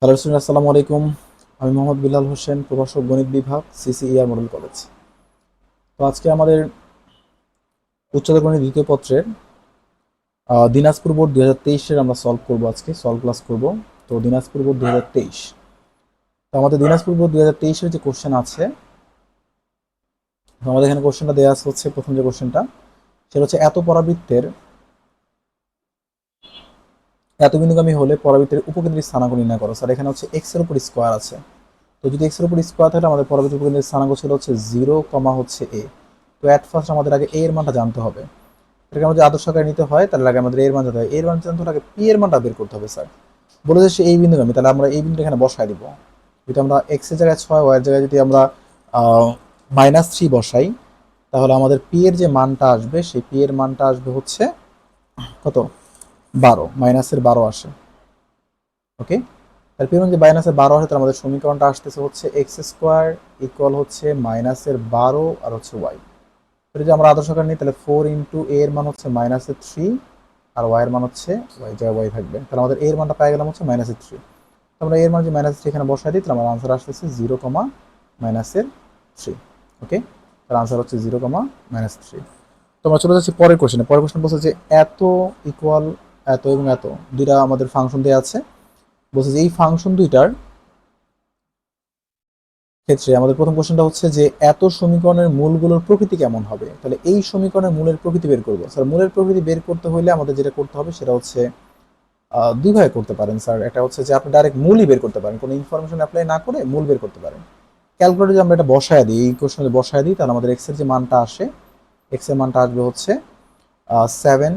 Hello student, আসসালামু আলাইকুম। আমি মোহাম্মদ বিলাল হোসেন, প্রভাষক গণিত বিভাগ, সিসিইআর মডেল কলেজ। তো আজকে আমাদের উচ্চতর গণিত দ্বিতীয় পত্রের দিনাজপুর বোর্ড 2023-এর আমরা সলভ করব, আজকে সলভ ক্লাস করব। তো দিনাজপুর বোর্ড 2023, তো আমাদের দিনাজপুর বোর্ড 2023-এর যে কোশ্চেন আছে, তো আমাদের এখানে কোশ্চেনটা দেওয়া আছে হচ্ছে, প্রথম যে কোশ্চেনটা সেটা হচ্ছে এত পরাবৃত্তের এত বিন্দুগামী হলে পরাবৃত্তের উপকেন্দ্রিক স্থানাঙ্ক নির্ণয় করো। স্যার এখানে হচ্ছে এক্স এর উপর স্কোয়ার আছে, তো যদি এক্স এর উপর স্কোয়ার থাকে আমাদের পরবর্তী উপকেন্দ্রিক স্থানাঙ্ক ছিল হচ্ছে 0, হচ্ছে এ। তো অ্যাট ফার্স্ট আমাদের আগে এ এর মানটা জানতে হবে। এটাকে আমাদের আদর্শ আকারে নিতে হয়, তাহলে আগে আমাদের এর মান জানতে হবে। এর মান জানতে হলে আগে পি এর মানটা বের করতে হবে। স্যার বলেছে সে এই বিন্দুগামী, তাহলে আমরা এই বিন্দু এখানে বসাই দিব। যদি আমরা এক্স এর জায়গায় 6, ওয়াই এর জায়গায় যদি আমরা -3 বসাই, তাহলে আমাদের পি এর যে মানটা আসবে, সেই পি এর মানটা আসবে হচ্ছে কত, 12, -12 আসে। ওকে, তার পিছনে যে -12 আসে, তার আমাদের সমীকরণটা আসতেছে হচ্ছে এক্স স্কোয়ার ইকুয়াল হচ্ছে -12 আর হচ্ছে ওয়াই। যদি আমরা আদর্শ আকার নিই, তাহলে 4 ইন্টু এ এর মান হচ্ছে -3 আর ওয়াই এর মান হচ্ছে ওয়াই, যা ওয়াই থাকবে, তাহলে আমাদের এর মানটা পেয়ে গেলাম হচ্ছে -3। তো আমরা এর মান যে -3 এখানে বসাই দিই, তাহলে আমার আনসার আসতেছে 0, -3। ওকে, তার আনসার হচ্ছে 0, -3। তো আমরা চলে যাচ্ছি পরের কোশ্চেনে। পরের কোশ্চেন বলছে যে এত ইকুয়াল এত এবং এত দুইটা আমাদের ফাংশন দেওয়া আছে। বলছে যে এই ফাংশন দুইটার ক্ষেত্রে আমাদের প্রথম কোশ্চেনটা হচ্ছে যে এত সমীকরণের মূলগুলোর প্রকৃতি কেমন হবে। তাহলে এই সমীকরণের মূলের প্রকৃতি বের করবো। স্যার মূলের প্রকৃতি বের করতে হলে আমাদের যেটা করতে হবে সেটা হচ্ছে দুই ভাবে করতে পারেন। স্যার একটা হচ্ছে যে আপনি ডাইরেক্ট মূলই বের করতে পারেন, কোনো ইনফরমেশন অ্যাপ্লাই না করে মূল বের করতে পারেন। ক্যালকুলেটর যদি আমরা এটা বসায় দিই, এই কোশ্চেনে বসায় দিই, তাহলে আমাদের এক্স এর যে মানটা আসে, এক্স এর মানটা আসবে হচ্ছে 7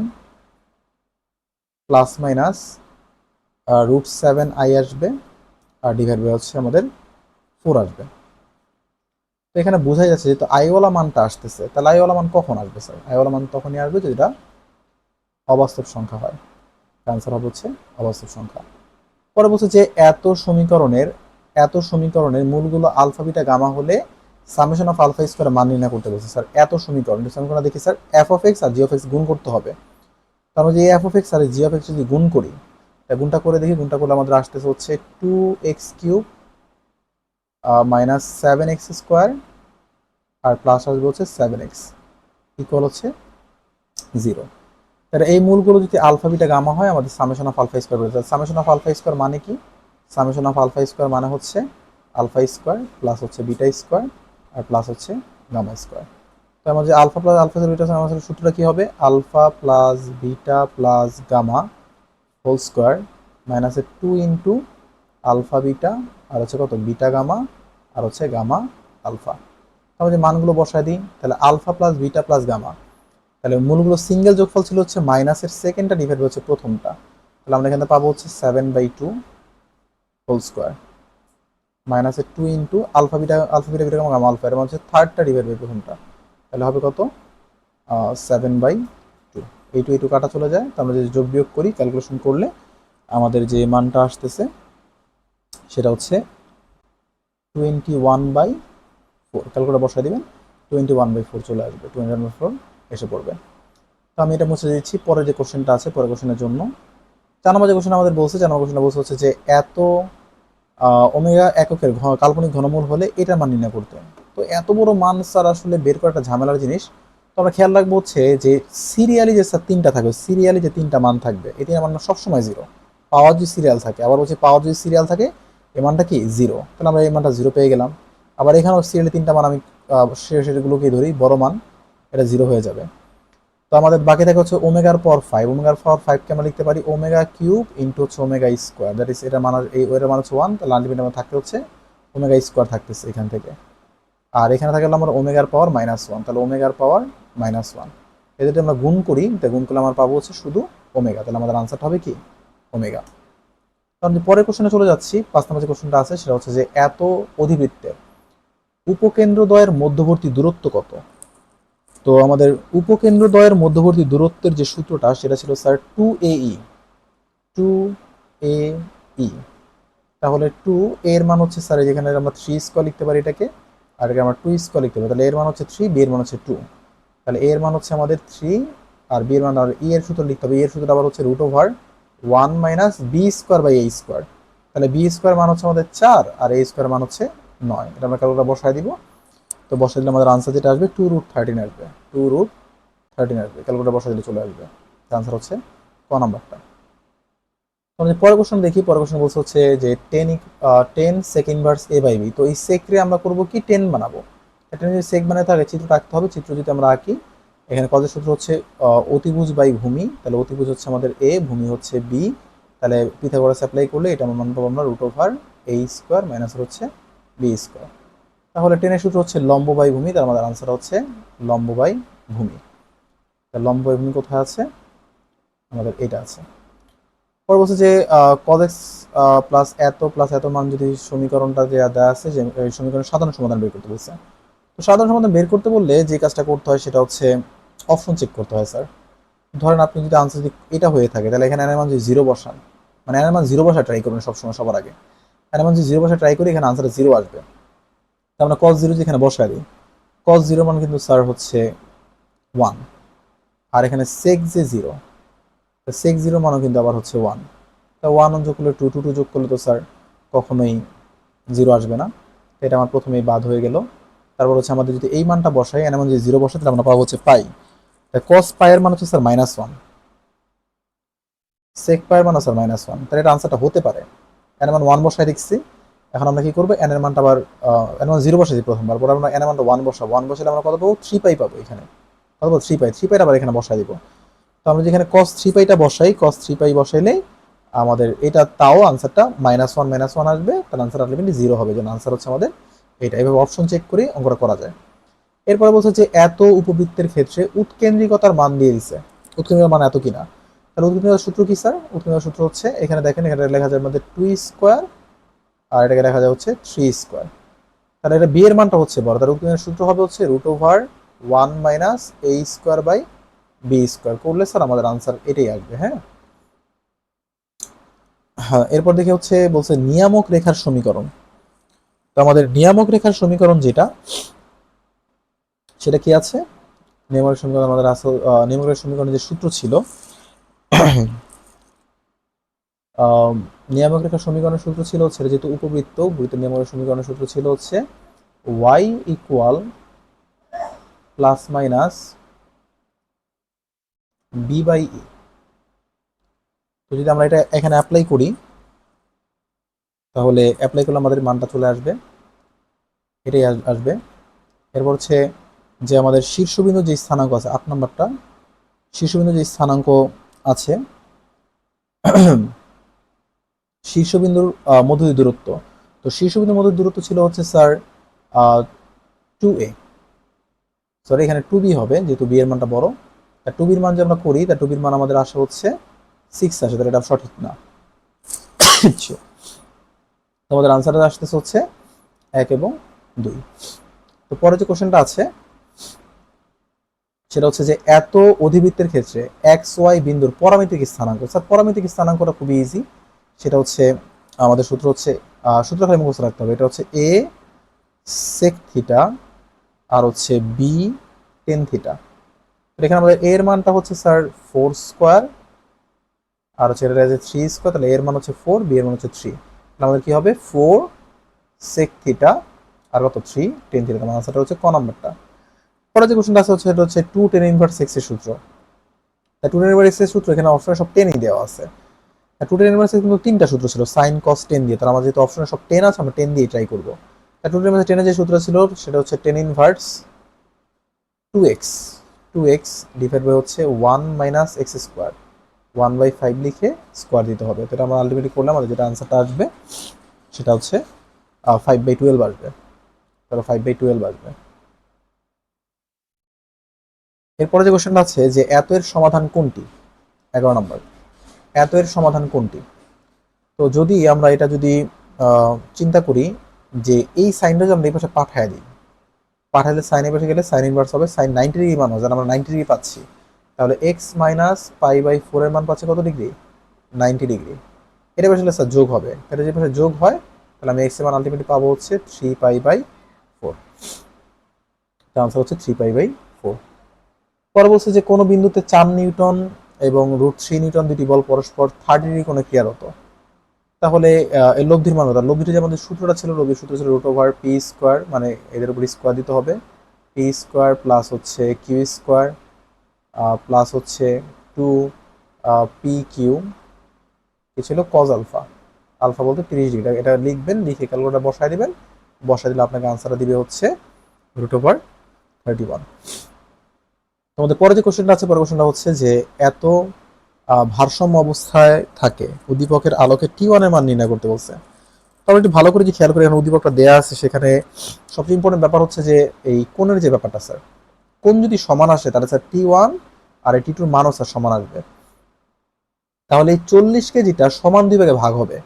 ±√7i আসবে, আর ডিভাইড বাই হচ্ছে আমাদের 4 আসবে। তো এখানে বোঝাই যাচ্ছে যেহেতু আইওয়ালা মানটা আসতেছে, তাহলে আইওয়ালা মান কখন আসবে। স্যার আইওয়ালা মান তখনই আসবে যদি এটা অবাস্তব সংখ্যা হয়। আনসার হবে হচ্ছে অবাস্তব সংখ্যা। পরে বলছে যে এত সমীকরণের মূলগুলো আলফা বিটা গামা হলে সামেশন অফ আলফা স্কয়ার মান নির্ণয় করতে বলছে। স্যার এত সমীকরণ দেখি স্যার, এফ অফ এক্স আর জি অফ এক্স গুণ করতে হবে। তার মধ্যে এফ অফ এক্স আর জি অফ এক্স যদি গুণ করি, গুণটা করে দেখি, গুণটা করলে আমাদের আসতেছে হচ্ছে 2x³ -7x² আর প্লাস আসবে হচ্ছে 7x ইকুয়াল হচ্ছে 0। তাহলে এই মূলগুলো যদি আলফা বিটা গামা হয়, আমাদের সামেশন অফ আলফা স্কয়ার বলতে। সামেশন অফ আলফা স্কয়ার মানে কি? সামেশন অফ আলফা স্কয়ার মানে হচ্ছে আলফা স্কয়ার প্লাস হচ্ছে বিটা স্কয়ার আর প্লাস হচ্ছে গামা স্কয়ার। তো আমাদের আলফা প্লাস আলফা বিটা আমাদের সূত্রটা কি হবে? Alpha plus beta plus gamma whole square মাইনাসের 2 ইন্টু আলফা বিটা আর হচ্ছে কত, বিটা গামা আর হচ্ছে গামা আলফা। তাহলে যে মানগুলো বসায় দিই, তাহলে alpha plus beta plus gamma, তাহলে মূলগুলো সিঙ্গেল যোগফল ছিল হচ্ছে মাইনাসের সেকেন্ডটা ডিভাইড হচ্ছে প্রথমটা, তাহলে আমরা এখানে পাবো হচ্ছে 7/2 হোল স্কোয়ার মাইনাসের 2 into alpha beta beta gamma alpha, এর মানে হচ্ছে থার্ডটা ডিভাইড বাই প্রথমটা, তাহলে হবে কত, 7/2। এই টু কাটা চলে যায়, তো আমরা যদি যোগ বিয়োগ করি ক্যালকুলেশন করলে আমাদের যে মানটা আসতেছে সেটা হচ্ছে 21/4। ক্যালকুলেটর বসায় দিবেন, 21/4 চলে আসবে, 21/4 এসে পড়বে। তো আমি এটা মুছে দিচ্ছি। পরে যে কোশ্চেনটা আছে, পরের কোশ্চেনের জন্য 4 নম্বর যে কোশ্চেন আমাদের বলছে, 4 নম্বর কোশ্চেনটা বলছে হচ্ছে যে এত ওমেগা এককের কাল্পনিক ঘনমূল হলে এটার মান নির্ণয় করতে। তো এত বড় মান স্যার আসলে বের করা একটা ঝামেলার জিনিস। তো আমরা খেয়াল রাখবো হচ্ছে যে সিরিয়ালি যে স্যার তিনটা থাকবে, সিরিয়ালি যে তিনটা মান থাকবে, এই তিনটা মান সবসময় 0। পাওয়ার যদি সিরিয়াল থাকে, আবার হচ্ছে পাওয়ার যদি সিরিয়াল থাকে, এই মানটা কি 0, তাহলে আমরা এই মানটা 0 পেয়ে গেলাম। আবার এখানেও সিরিয়ালি তিনটা মান, আমি সেগুলোকেই ধরি, বড় মান, এটা 0 হয়ে যাবে। তো আমাদের বাকি থাকে হচ্ছে ওমেগার পাওয়ার 5। ওমেগার পাওয়ার 5 কে আমরা লিখতে পারি ওমেগা কিউব ইন্টু হচ্ছে ওমেগা স্কোয়ার, দ্যাট ইজ এটা মানে এই ওটার মানে হচ্ছে 1, তাহলে আলটিমেট আমার থাকতে হচ্ছে ওমেগা স্কোয়ার থাকতেছে এখান থেকে। আর এখানে থাকলে আমার ওমেগার পাওয়ার -1, তাহলে ওমেগার পাওয়ার -1 এদের যদি আমরা গুণ করি, তাহলে গুণ করলে আমরা পাবো হচ্ছে শুধু ওমেগা, তাহলে আমাদের আনসারটা হবে কি ওমেগা। তো আমি পরের কোশ্চেনে চলে যাচ্ছি। 5 নম্বর যে কোশ্চেনটা আছে সেটা হচ্ছে যে এত অধিবৃত্তের উপকেন্দ্রদ্বয়ের মধ্যবর্তী দূরত্ব কত। তো আমাদের উপকেন্দ্রদ্বয়ের মধ্যবর্তী দূরত্বের যে সূত্রটা সেটা ছিল স্যার 2AE। 2AE, তাহলে 2 এর মান হচ্ছে স্যার যেখানে আমরা 3 স্কয়ার লিখতে পারি এটাকে, আর এটাকে আমরা 2 স্কয়ার লিখতে পারি, তাহলে এর মান হচ্ছে 3, বি এর মান হচ্ছে 2, তাহলে এর মান হচ্ছে আমাদের 3 আর বি এর মান আর ই এর সূত্র লিখতে হবে। এর সূত্রটা আবার হচ্ছে root over 1 minus B square by A square. তাহলে বি স্কোয়ার মান হচ্ছে আমাদের 4 আর এ স্কোয়ার মান হচ্ছে 9। এটা আমরা ক্যালকুলেটর বসায় দিব। তো বসাই দিলে আমাদের আনসার যেটা আসবে 2√13 আসবে। 2√13 আসবে, ক্যালকুলেটর বসাই দিলে চলে আসবে। আনসার হচ্ছে ক নাম্বারটা। আমরা পরের কোশ্চেন দেখি। পরের কোশ্চেন বলছে হচ্ছে যে 10 sec inverse A by B. তো এই সেকরে আমরা করবো কি 10 বানাবো। এটা যদি সেক বানাতে থাকে চিত্র আঁকতে হবে। চিত্র যদি আমরা আঁকি, এখানে কজের সূত্র হচ্ছে অতিভুজ বাই ভূমি। তাহলে অতিভুজ হচ্ছে আমাদের এ, ভূমি হচ্ছে বি। তাহলে পিথাগোরাস অ্যাপ্লাই করলে এটা আমরা মান পাবো আমরা root over a square minus হচ্ছে বি স্কোয়ার। তাহলে 10 এর সূত্র হচ্ছে লম্ব বাই ভূমি। তার আমাদের আনসার হচ্ছে লম্ব বাই ভূমি। লম্ব বাই ভূমি কোথায় আছে? আমাদের এটা আছে। পরে বলছে যে কজ প্লাস এত মান যদি সমীকরণটা যে দেওয়া আছে, যে সমীকরণের সাধারণ সমাধান বের করতে বলছে। তো সাধারণ সমাধান বের করতে বললে যে কাজটা করতে হয় সেটা হচ্ছে অপশন চেক করতে হয় স্যার। ধরেন আপনি যদি আনসার যদি এটা হয়ে থাকে, তাহলে এখানে এর মান যদি জিরো বসান, মানে এর মান জিরো বসা ট্রাই করবেন সবসময়, সবার আগে এর মান যদি জিরো বসা ট্রাই করি, এখানে আনসারে জিরো আসবে। তো আমরা কজ জিরো যেখানে বসাই দিই, কজ জিরো মান কিন্তু স্যার হচ্ছে 1, আর এখানে সেক যে জিরো, সেক জিরো মানও কিন্তু আবার হচ্ছে 1। তা 1 যোগ করলে 2, 2 যোগ করলে তো স্যার কখনোই জিরো আসবে না। এটা আমার প্রথমেই বাদ হয়ে গেল। তারপর হচ্ছে আমাদের যদি এই মানটা বসাই, এর মান যদি জিরো বসাই, তাহলে আমরা পাবো হচ্ছে পাই। কস পাই এর মান হচ্ছে স্যার -1, সেক পাই এর মান স্যার -1। তাহলে এটা আনসারটা হতে পারে। এর মান 1 বসাই দিচ্ছি। এখন আমরা কি করবো, এন এর মানটা আবার এর মান জিরো বসাই দিই প্রথমবার, পরে আমরা এন এর মানটা 1 বসাবো। 1 বসালে আমরা কত পাবো? 3 পাই পাবো। এখানে কত পাবো? 3 পাই। 3 পাই আবার এখানে বসাই দিব। তো আমরা যেখানে cos 3 পাইটা বসাই, cos 3 পাই বসাইলেই আমাদের এটা তাও আনসারটা -1 আসবে। তার আনসার আলটিমেটলি 0 হবে। যেন আনসার হচ্ছে আমাদের এটা। এভাবে অপশন চেক করে অঙ্কটা করা যায়। এরপরে বলছে যে এত উপবৃত্তের ক্ষেত্রে উৎকেন্দ্রিকতার মান দিয়ে দিছে। উৎকেন্দ্রিকতার মান এত কিনা। তাহলে উৎকেন্দ্রিকতার সূত্র কি স্যার? উৎকেন্দ্রিকতার সূত্র হচ্ছে, এখানে দেখেন, এখানে লেখা যায় আমাদের 2 স্কোয়ার, আর এটাকে লেখা যায় হচ্ছে 3 স্কোয়ার। তাহলে এটা বি এর মানটা হচ্ছে বড়। তাহলে উৎকেন্দ্রিকতার সূত্র হবে হচ্ছে root over 1 minus A square by B square করলে স্যার আমাদের আনসার এটাই আসবে। হ্যাঁ, হ্যাঁ। এরপর দেখে হচ্ছে বলছে নিয়ামক রেখার সমীকরণ। তো আমাদের নিয়ামক রেখার সমীকরণ যেটা, সেটা কি আছে? নিয়ামক সমীকরণ আমাদের আসল নিয়ামক রেখার সমীকরণের যে সূত্র ছিল, নিয়ামক রেখার সমীকরণের সূত্র ছিল হচ্ছে, যেহেতু উপবৃত্ত, বৃত্তের নিয়ামক রেখার সমীকরণের সূত্র ছিল হচ্ছে y equal plus minus B by E. তো যদি আমরা এটা এখানে অ্যাপ্লাই করি, তাহলে অ্যাপ্লাই করলে আমাদের মানটা চলে আসবে, এটাই আসবে। এরপর হচ্ছে যে আমাদের শীর্ষবিন্দু যে স্থানাঙ্ক আছে, 8 নাম্বারটা, শীর্ষবিন্দু যে স্থানাঙ্ক আছে, শীর্ষবিন্দুর মধ্য দূরত্ব। তো শীর্ষবিন্দুর মধ্য দূরত্ব ছিল হচ্ছে স্যার 2a, সরি এখানে 2b হবে, যেহেতু বি এর মানটা বড়। তা 2b এর মান যে আমরা করি, তা 2b এর মান আমাদের আসে হচ্ছে 6 আসে, তাহলে এটা সঠিক না। তোমাদের আনসারটা আসতেছে হচ্ছে 1 এবং 2। তো পরে যে কোশ্চেনটা আছে সেটা হচ্ছে যে এত অধিবৃত্তের ক্ষেত্রে এক্স ওয়াই বিন্দুর পরামিতিক স্থানাঙ্ক। স্যার পরামিতিক স্থানাঙ্কটা খুবই ইজি। সেটা হচ্ছে আমাদের সূত্র হচ্ছে, সূত্র খালি মুখস্থ রাখতে হবে। এটা হচ্ছে এ সেক থিটা আর হচ্ছে বি টেন থিটা। এখানে আমাদের এর মানটা হচ্ছে স্যার 4 স্কোয়ার, আর হচ্ছে এটা আছে 3 স্কোয়ার। তাহলে এর মান হচ্ছে 4, বি এর মান হচ্ছে 3। তাহলে আমাদের কি হবে? 4 সেক থিটা আর কত 3 টেন থিটা। মানে আনসারটা হচ্ছে ক নাম্বারটা। পরে যে কোশ্চেনটা আছে হচ্ছে, এটা হচ্ছে 2 টেন ইনভার্স এক্স এর সূত্র। 2 টেন ইনভার্স এক্স এর সূত্র এখানে অপশনে সব 10ই দেওয়া আছে। 2 টেন ইনভার্স এক্স কিন্তু তিনটা সূত্র ছিল, সাইন কস 10 দিয়ে। তার আমাদের যেহেতু অপশনে সব 10 আছে, আমরা 10 দিয়ে ট্রাই করবো। 2 টেন ইনভার্স 10 এর যে সূত্র ছিল সেটা হচ্ছে 10 inverse 2x, 2x divide by হচ্ছে 1 মাইনাস এক্স স্কোয়ার, 1/5 লিখে স্কোয়ার দিতে হবে। তো এটা আমরা আলটিমেটলি করলে আমাদের যেটা আনসারটা আসবে সেটা হচ্ছে 5/12 আসবে। তাহলে 5/12 আসবে। এরপরে যে কোশ্চেনটা আছে যে এত এর সমাধান কোনটি, 11 নম্বর। এত এর সমাধান কোনটি? তো যদি আমরা এটা যদি চিন্তা করি যে এই সাইনটা যদি আমরা এই পাশে পাঠায় দিই, পাঠালে সাইন এ পাশে গেলে সাইন ইনভার্স হবে, সাইন 90 ডিগ্রি মান হবে, আমরা 90 ডিগ্রি পাচ্ছি। তাহলে এক্স মাইনাস পাই/4 এর মান পাচ্ছে কত ডিগ্রি? 90 ডিগ্রি। এটা পাশে স্যার যোগ হবে, এটা যে পাশে যোগ হয়, তাহলে আমি এক্স এর মান আলটিমেটলি পাবো হচ্ছে 3π/4। আনসার হচ্ছে 3π/4। পরে বলছে যে কোনো বিন্দুতে 4 নিউটন এবং √3 নিউটন দুটি বল পরস্পর 30 ডিগ্রি কোণে ক্রিয়ারত। তাহলে এর লব্ধির মান কত? লব্ধিটা যে আমাদের সূত্রটা ছিল, লব্ধির সূত্র ছিল √p², মানে এদের উপর স্কোয়ার দিতে হবে, p² প্লাস হচ্ছে q² প্লাস হচ্ছে 2 pq, কি ছিল কজ আলফা, আলফা বলতে 30 ডিগ্রি। এটা লিখবেন, লিখে ক্যালকুলেটর বসায় দিবেন, বসায় দিলে আপনাকে আনসারটা দিবে হচ্ছে √31। তোমাদের পরে যে কোশ্চেনটা আছে, পরের কোশ্চেনটা হচ্ছে যে এত ভারসাম্য অবস্থায় থাকে উদ্দীপকের আলোকে T1 এর মান নির্ণয় করতে বলছে। তবে একটু ভালো করে যে খেয়াল করে, এখানে উদ্দীপকটা দেওয়া আছে, সেখানে সবচেয়ে ইম্পর্টেন্ট ব্যাপার হচ্ছে যে এই কোণের যে ব্যাপারটা স্যার, কোণ যদি সমান আসে তাহলে স্যার T1 আর এই T2 মানও স্যার সমান আসবে। তাহলে এই 40 কেজিটা সমান দুই ভাগে ভাগ হবে।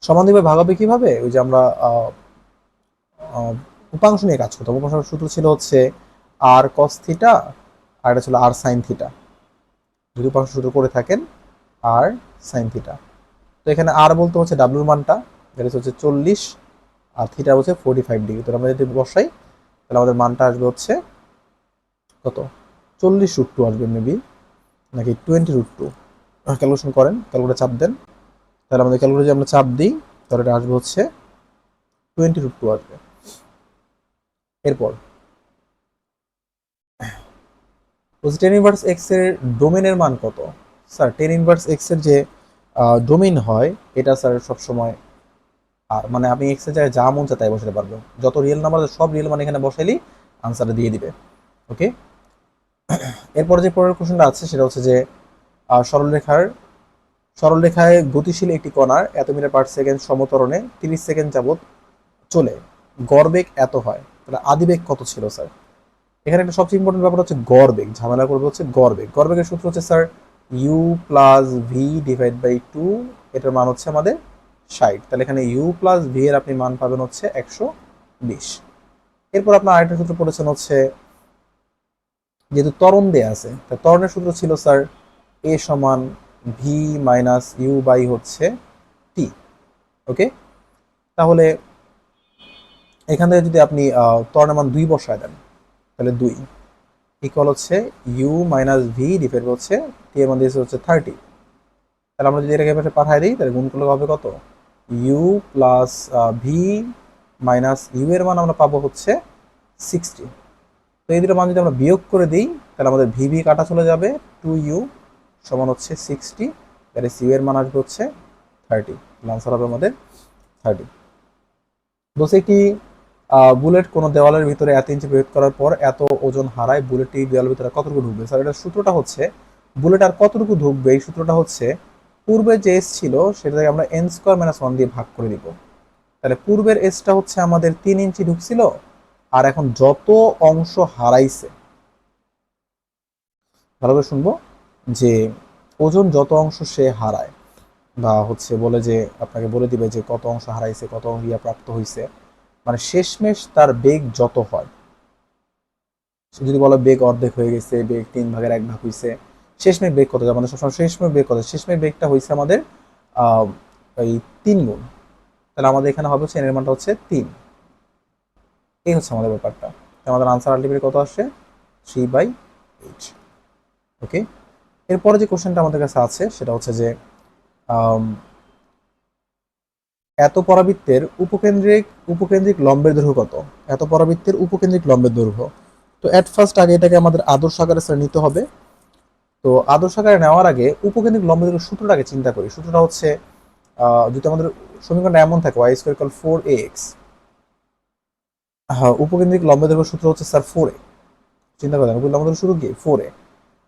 সমান দুই ভাগে ভাগ হবে কিভাবে? ওই যে আমরা উপাংশ নিয়ে কাজ করতাম। উপাংশ সূত্র ছিল হচ্ছে আর কস থিটা, আর এটা ছিল আর সাইন থিটা। যদি উপাংশ সূত্র করে থাকেন আর সাইন থিটা, তো এখানে আর বলতে হচ্ছে ডাব্লুর মানটা, যেটা হচ্ছে 40, আর থিটা হচ্ছে 45 ডিগ্রি। তো আমরা যদি বসাই তাহলে আমাদের মানটা আসবে হচ্ছে কত, 40√2 আসবে মেবি, নাকি 20√2। ক্যালকুলেশন করেন, ক্যালকুলেটর চাপ দেন, তাহলে আমাদের ক্যালকুলেটর যদি আমরা চাপ দিই তাহলে এটা আসবে হচ্ছে 20√2 আসবে। এরপর বলছি টেন ইনভার্স এক্স এর ডোমেনের মান কত? স্যার টেন ইনভার্স এক্স এর যে ডোমেইন হয়, এটা স্যার সবসময় আর, মানে আপনি এক্স এর জায়গায় যা মন চায় তাই বসাতে পারবেন, যত রিয়েল নাম্বার সব রিয়েল মান এখানে বসাইলেই আনসারটা দিয়ে দিবে। ওকে, এরপরে যে পরের কোশ্চেনটা আছে সেটা হচ্ছে যে সরলরেখায় গতিশীল একটি কণার এত মিটার পার সেকেন্ড সমতরণে 30 সেকেন্ড যাবত চলে, গড়বেগ এত হয়, তাহলে আদিবেগ কত ছিল স্যার? এখানে একটা সবচেয়ে ইম্পর্টেন্ট ব্যাপার হচ্ছে গড়বেগ, ঝামেলা করবে হচ্ছে গড়বেগ। গড়বেগের সূত্র হচ্ছে sir U plus V divide by 2, এটার মান হচ্ছে আমাদের 60। তাহলে এখানে ইউ প্লাস ভি এর আপনি মান পাবেন হচ্ছে 120। এরপর আপনার আরেকটা সূত্র পড়েছেন হচ্ছে, যেহেতু ত্বরণ দেয়া আছে, তা ত্বরণের সূত্র ছিল স্যার এ সমান ভি মাইনাস ইউ বাই হচ্ছে টি। ওকে, তাহলে এখান থেকে যদি আপনি ত্বরণের মান 2 বসায় দেন, তাহলে 2 ইকুয়াল হচ্ছে ইউ মাইনাস ভি ডিভাইড হচ্ছে টি এর মান দিয়েছে হচ্ছে 30। তাহলে আমরা যদি এটাকে এভাবে পাঠাই দিই তাহলে গুণ করলে হবে কত, U plus V minus U এর মান আমরা পাবো হচ্ছে 60। তো এই দুটো মান যদি আমরা বিয়োগ করে দিই তাহলে আমাদের ভিভি কাটা চলে যাবে, 2u সমান হচ্ছে 60, তাহলে ইউ এর মান আসবে হচ্ছে 30। আনসার হবে আমাদের 30। বলছে একটি বুলেট কোনো দেওয়ালের ভিতরে 1 ইঞ্চি প্রয়োগ করার পর এত ওজন হারায়, বুলেটটি দেওয়ালের ভিতরে কতটুকু ঢুকবে? স্যার এটার সূত্রটা হচ্ছে, বুলেট আর কতটুকু ঢুকবে এই সূত্রটা হচ্ছে পূর্বে যে এস ছিল সেটাকে আমরা n² - 1 দিয়ে ভাগ করে দিব। তাহলে পূর্বের এসটা হচ্ছে আমাদের 3 ইঞ্চি ঢুকছিল, আর এখন যত অংশ হারাইছে, ভালোভাবে শুনবো, যে ওজন যত অংশ সে হারায়, বা হচ্ছে বলে যে আপনাকে বলে দিবে যে কত অংশ হারাইছে, কত ইয়া প্রাপ্ত হয়েছে, মানে শেষমেশ তার বেগ যত হয়, সে যদি বলে বেগ অর্ধেক হয়ে গেছে, বেগ 3/1 হয়েছে, শেষমেশ বেগ কত? আমাদের সবসময় শেষমেশ বেগ কত? শেষমেশ বেগটা হয়েছে আমাদের এই 3 গুণ। তাহলে আমাদের এখানে হবে হচ্ছে এর মানটা হচ্ছে 3। এই হচ্ছে আমাদের ব্যাপারটা। আমাদের আনসার আলটিমেটলি কত আসছে? 3/8। ওকে, এরপরে যে কোশ্চেনটা আমাদের কাছে আছে সেটা হচ্ছে যে এত পরাবৃত্তের উপকেন্দ্রিক লম্বের দৈর্ঘ্য কত? এত পরাবৃত্তের উপকেন্দ্রিক লম্বের দৈর্ঘ্য। তো এট ফার্স্ট আগে এটাকে আমাদের আদর্শ আকারে স্যার নিতে হবে। তো আদর্শ আকারে নেওয়ার আগে উপকেন্দ্রিক লম্বের দৈর্ঘ্য সূত্রটাকে চিন্তা করি। সূত্রটা হচ্ছে যদি আমাদের সমীকরণটা এমন থাকে y² = 4ax, হ্যাঁ উপকেন্দ্রিক লম্বের দৈর্ঘ্য সূত্র হচ্ছে স্যার 4a। চিন্তা করেন উপকেন্দ্রিক লম্বের দৈর্ঘ্য সূত্র কি 4a।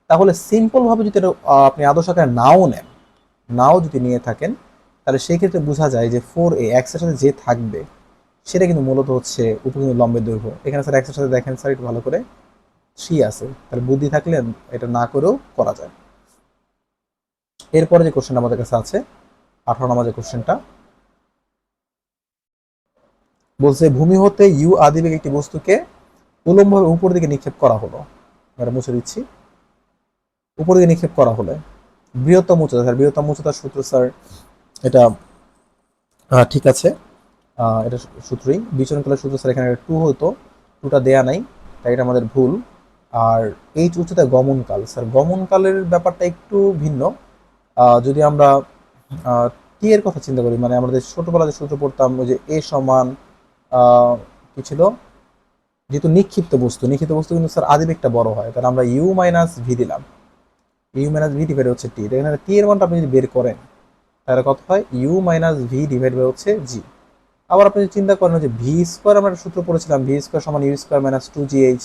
তাহলে সিম্পল ভাবে যদি এটা আপনি আদর্শ আকারে নাও নেন, নাও যদি নিয়ে থাকেন, তাহলে সেই ক্ষেত্রে বোঝা যায় যে 4a এক্স এর সাথে যে থাকবে সেটা কিন্তু মূলত হচ্ছে উপকেন্দ্রিক লম্বের দৈর্ঘ্য। এখানে স্যার এক্স এর সাথে দেখেন স্যার একটু ভালো করে 3 আছে, তাহলে বুদ্ধি থাকলে এটা না করেও করা যায়। এরপরে যে কোশ্চেনটা আমাদের কাছে আছে 18 নম্বর যে কোশ্চেনটা বলছে, ভূমি হতে ইউ আদিবেগ একটি বস্তুকে উলম্বভাবে উপর দিকে নিক্ষেপ করা হলো, এটা মুছে দিচ্ছি, উপর দিকে নিক্ষেপ করা হলে বৃহত্তম উচ্চতা, স্যার বৃহত্তম উচ্চতার সূত্র স্যার এটা ঠিক আছে, এটা সূত্রই বিচরণ কালের সূত্র স্যার, এখানে 2 হতো, 2টা দেয়া নাই, তাই এটা আমাদের ভুল। আর এইচ উচ্চতায় গমনকাল। স্যার গমনকালের ব্যাপারটা একটু ভিন্ন। যদি আমরা টি এর কথা চিন্তা করি, মানে আমাদের ছোটবেলায় যে সূত্র পড়তাম, ওই যে এ সমান কি ছিল, যেহেতু নিক্ষিপ্ত বস্তু কিন্তু স্যার আদিবেগটা বড় হয়, তাহলে আমরা ইউ মাইনাস ভি দিলাম। ইউ মাইনাস ভি ডিভাইড হচ্ছে টি, এখানে টি এর মানটা আপনি যদি বের করেন তাহলে কত হয়, U minus V divide by হচ্ছে জি। আবার আপনি যদি চিন্তা করেন যে ভি স্কোয়ার, আমরা একটা সূত্র পড়েছিলাম, ভি স্কোয়ার সমান U square minus two G H.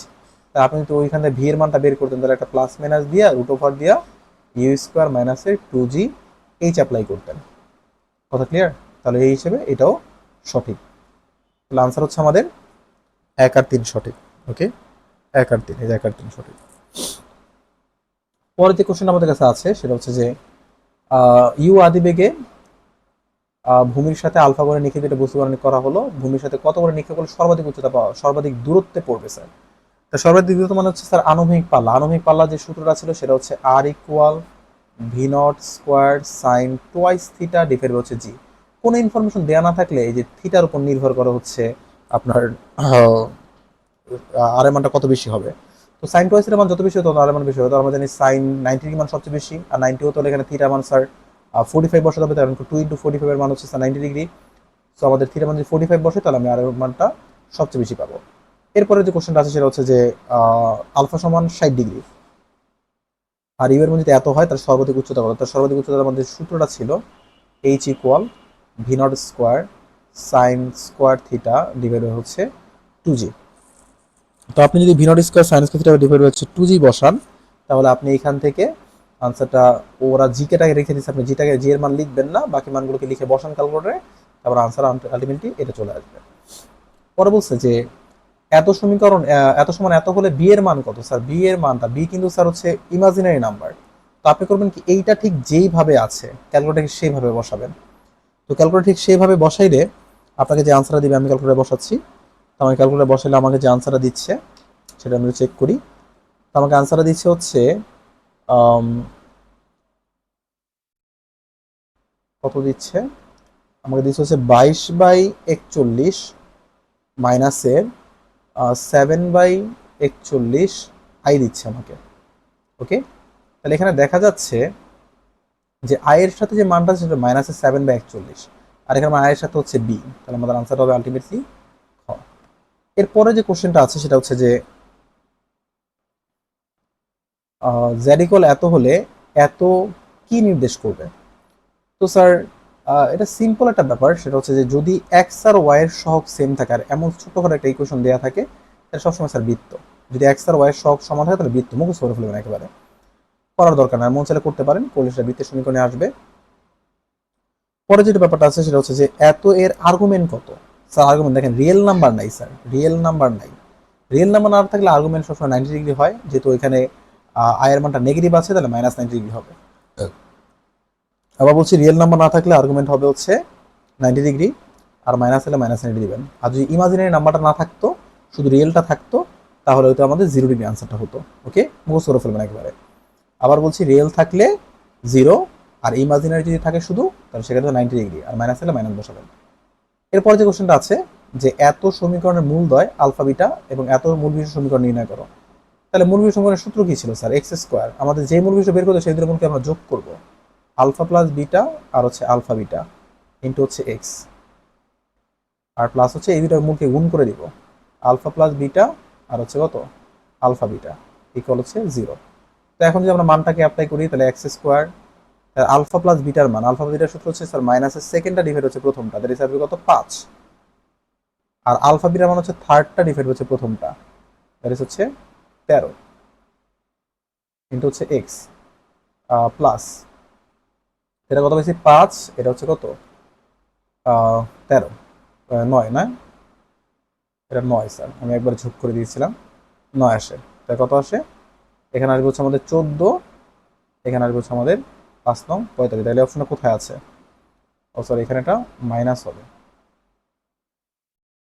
তা আপনি যদি ওইখান থেকে ভি এর মানটা বের করতেন, তাহলে একটা প্লাস মাইনাস দিয়া রুট ওভার দিয়া ইউ স্কোয়ার মাইনাসের টু জি এইচ অ্যাপ্লাই করতেন। কথা ক্লিয়ার? তাহলে এই হিসেবে এটাও সঠিক। তাহলে আনসার হচ্ছে আমাদের 1 আর 3 সঠিক। ওকে, 1 আর 3, এই যে 1 আর 3 সঠিক। পরের যে কোশ্চেন আমাদের কাছে আছে সেটা হচ্ছে যে ইউ আদিবেগে ভূমির সাথে আলফা করে নিক্ষেপ একটা বস্তু করা হলো, ভূমির সাথে কত করে নিক্ষেপ করলে সর্বাধিক উচ্চতা পাওয়া, সর্বাধিক দূরত্বে পড়বে স্যার। তা সর্বাধিক দূরত্ব মানে হচ্ছে স্যার আনুভূমিক পাল্লা। আনুভূমিক পাল্লা যে সূত্রটা ছিল সেটা হচ্ছে R equal v naught square sine twice theta divide হচ্ছে জি। কোনো ইনফরমেশন দেওয়া না থাকলে এই যে থিটার উপর নির্ভর করে হচ্ছে আপনার আর এর মানটা কত বেশি হবে। তো সাইন টোয়াইস এর মান যত বেশি হতো আর এর মান বেশি হবে। তো আমরা জানি সাইন 90 এর মান সবচেয়ে বেশি, আর 90 হতো এখানে থিটা মান স্যার 45 বসাতে হবে, কারণ 2 ইন্টু 45 এর মান হচ্ছে 90 ডিগ্রি। সো আমাদের থিটা মান যদি 45 বসে তাহলে আমি আর এর মানটা সবচেয়ে বেশি পাবো। এরপরে যে কোশ্চেনটা আছে সেটা হচ্ছে যে আলফা সমান 60 ডিগ্রি, আর ইউ এর মধ্যে যদি এত হয় তার সর্বাধিক উচ্চতা কত। তার সর্বাধিক উচ্চতার মধ্যে সূত্রটা ছিল H equal v naught square sine square theta divide হচ্ছে টু জি। তো আপনি যদি V naught square sine square theta divide হচ্ছে টু জি বসান, তাহলে আপনি এখান থেকে আনসারটা, ওরা জিকেটাকে রেখে দিচ্ছে, আপনি জিটাকে জি এর মান লিখবেন না, বাকি মানগুলোকে লিখে বসান ক্যালকুলেটরে, তারপর আনসার আলটিমেটলি এটা চলে আসবে। পরে বলছে যে এত সমীকরণ এত সমান এত হলে বি এর মান কত। স্যার বি এর মানটা, বি কিন্তু স্যার হচ্ছে ইমাজিনারি নাম্বার। তো আপনি করবেন কি, এইটা ঠিক যেইভাবে আছে ক্যালকুলেটর সেইভাবে বসাবেন। তো ক্যালকুলেটর ঠিক সেইভাবে বসাইলে আপনাকে যে আনসারটা দিবে, আমি ক্যালকুলেটর বসাচ্ছি। তো আমার ক্যালকুলেটর বসাইলে আমাকে যে আনসারটা দিচ্ছে সেটা আমি চেক করি। তো আমাকে আনসারটা দিচ্ছে হচ্ছে কত দিচ্ছে, আমাকে দিচ্ছে হচ্ছে 22/41 মাইনাসের 7/41 আই দিচ্ছে আমাকে। ওকে, তাহলে এখানে দেখা যাচ্ছে যে আয়ের সাথে যে মানটা আছে সেটা মাইনাসের 7/41, আর এখানে আয়ের সাথে হচ্ছে বি, তাহলে আমাদের আনসার হবে আলটিমেটলি খ। এরপরে যে কোশ্চেনটা আছে সেটা হচ্ছে যে জেড ইকুয়াল এত হলে এত কি নির্দেশ করবে। তো স্যার এটা সিম্পল একটা ব্যাপার, সেটা হচ্ছে যে যদি এক্স আর ওয়াই এর সহগ সেম থাকে আর এমন ছোটখাটো একটা ইকুয়েশন দেওয়া থাকে, তাহলে সবসময় স্যার বৃত্ত। যদি এক্স আর ওয়াই এর সহগ সমান থাকে তাহলে বৃত্ত, মুখস্থ করে ফেলবেন একেবারে, করার দরকার নাই, মন চাইলে করতে পারেন, করলে সেটা বৃত্তের সমীকরণে আসবে। পরে যেটা ব্যাপারটা আছে সেটা হচ্ছে যে এত এর আর্গুমেন্ট কত। স্যার আর্গুমেন্ট দেখেন, রিয়েল নাম্বার নাই স্যার, রিয়েল নাম্বার নাই। রিয়েল নাম্বার না থাকলে আর্গুমেন্ট সবসময় 90 ডিগ্রি হয়, যেহেতু এখানে আয়ের মানটা নেগেটিভ আছে তাহলে -90 ডিগ্রি হবে। আবার বলছি রিয়েল নাম্বার না থাকলে আর্গুমেন্ট হবে হচ্ছে 90 ডিগ্রি, আর মাইনাস হলে -90 দিবেন। আর যদি ইমাজিনারি নাম্বারটা না থাকতো, শুধু রিয়েলটা থাকতো, তাহলে হয়তো আমাদের 0 ডিগ্রি আনসারটা হতো। ওকে, মুখস্থ করে ফেলবেন একবারে। আবার বলছি রিয়েল থাকলে 0, আর ইমাজিনারি যদি থাকে শুধু, তাহলে সেক্ষেত্রে 90 ডিগ্রি, আর মাইনাস হলে মাইনাস বসাবেন। এরপরে যে কোশ্চেনটা আছে যে এত সমীকরণের মূলদ্বয় আলফা বিটা এবং এত মূল বিশিষ্ট সমীকরণ নির্ণয় করো। তাহলে মূল বিশিষ্ট সমীকরণের সূত্র কি ছিল স্যার, এক্স স্কোয়ার। আমাদের যে মূল বিশিষ্ট বের করতে সেই দুটো মূলকে আমরা যোগ করব, আলফা প্লাস বিটা আর হচ্ছে আলফা বিটা ইন্টু হচ্ছে এক্স, আর প্লাস হচ্ছে এই দুটার মূলকে গুণ করে দিব, আলফা প্লাস বিটা আর হচ্ছে কত, আলফা বিটা ইকুয়াল হচ্ছে 0। তো এখন যদি আমরা মানটাকে অ্যাপ্লাই করি তাহলে এক্স স্কোয়ার, আলফা প্লাস বিটার মান, আলফা বিটার সূত্র হচ্ছে স্যার মাইনাসের সেকেন্ডটা ডিভাইড হচ্ছে প্রথমটা, দ্যাট ইজ কত 5, আর আলফা বিটার মান হচ্ছে থার্ডটা ডিভাইড হচ্ছে প্রথমটা, দ্যাট ইজ হচ্ছে 13 ইন্টু হচ্ছে এক্স প্লাস, এটা কত বেশি 5, এটা হচ্ছে কত 13, 9 না, এটা 9 স্যার, আমি একবার ঝুঁক করে দিয়েছিলাম, 9 আসে। তাই কত আসে, এখানে আসবে হচ্ছে আমাদের 14, এখানে আসবে হচ্ছে আমাদের 5 9 45, তাহলে অপশনটা কোথায় আছে, ও সরি এখানে এটা মাইনাস হবে,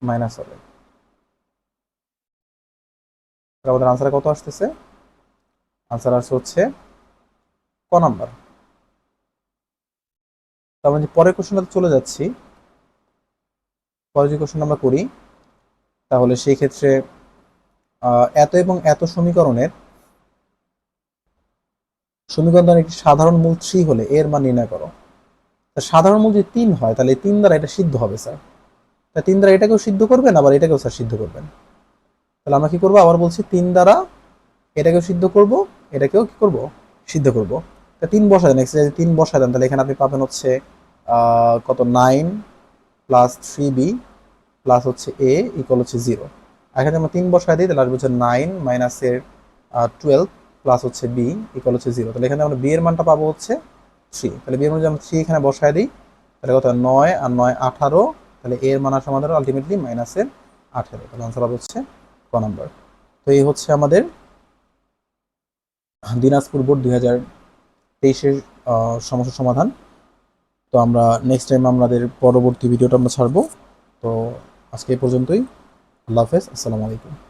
মাইনাস হবে। তাহলে আমাদের আনসার কত আসতেছে, আনসার আসছে হচ্ছে ক নাম্বার। তার মানে পরের কোশ্চেনটাতে চলে যাচ্ছি। পরে যে কোশ্চেন আমরা করি তাহলে সেই ক্ষেত্রে এত এবং এত সমীকরণের একটি সাধারণ মূল 3 হলে এর মান নির্ণয় করো। সাধারণ মূল যদি 3 হয় তাহলে 3 দ্বারা এটা সিদ্ধ হবে স্যার। তা 3 দ্বারা এটাকেও সিদ্ধ করবেন, আবার এটাকেও স্যার সিদ্ধ করবেন। তাহলে আমরা কি করবো, আবার বলছি 3 দ্বারা এটাকেও সিদ্ধ করব, এটাকেও কি করব, সিদ্ধ করব। তা 3 বসায় দেন, এক্সারসাইজে 3 বসায় দেন, তাহলে এখানে আপনি পাবেন হচ্ছে কত 9 প্লাস 3b প্লাস হচ্ছে a ইকুয়াল হচ্ছে 0। এখানে আমরা 3 বসায় দিই, তাহলে আসবে হচ্ছে 9 মাইনাসের 12 প্লাস হচ্ছে b ইকুয়াল হচ্ছে 0। তাহলে এখানে আমরা b এর মানটা পাবো হচ্ছে 3। তাহলে b এর মান যদি আমরা 3 এখানে বসায় দিই, তাহলে কত 9 আর 9 18, তাহলে a এর মান আসে আমাদের আলটিমেটলি মাইনাসের 18। তাহলে আনসার হবে হচ্ছে ক নাম্বার। তো এই হচ্ছে আমাদের দিনাজপুর বোর্ড 2023-এর সমস্যার সমাধান। তো আমরা নেক্সট টাইম আমাদের পরবর্তী ভিডিওটা আমরা ছাড়বো। তো আজকে এই পর্যন্তই। আল্লাহ হাফেজ, আসসালামু আলাইকুম।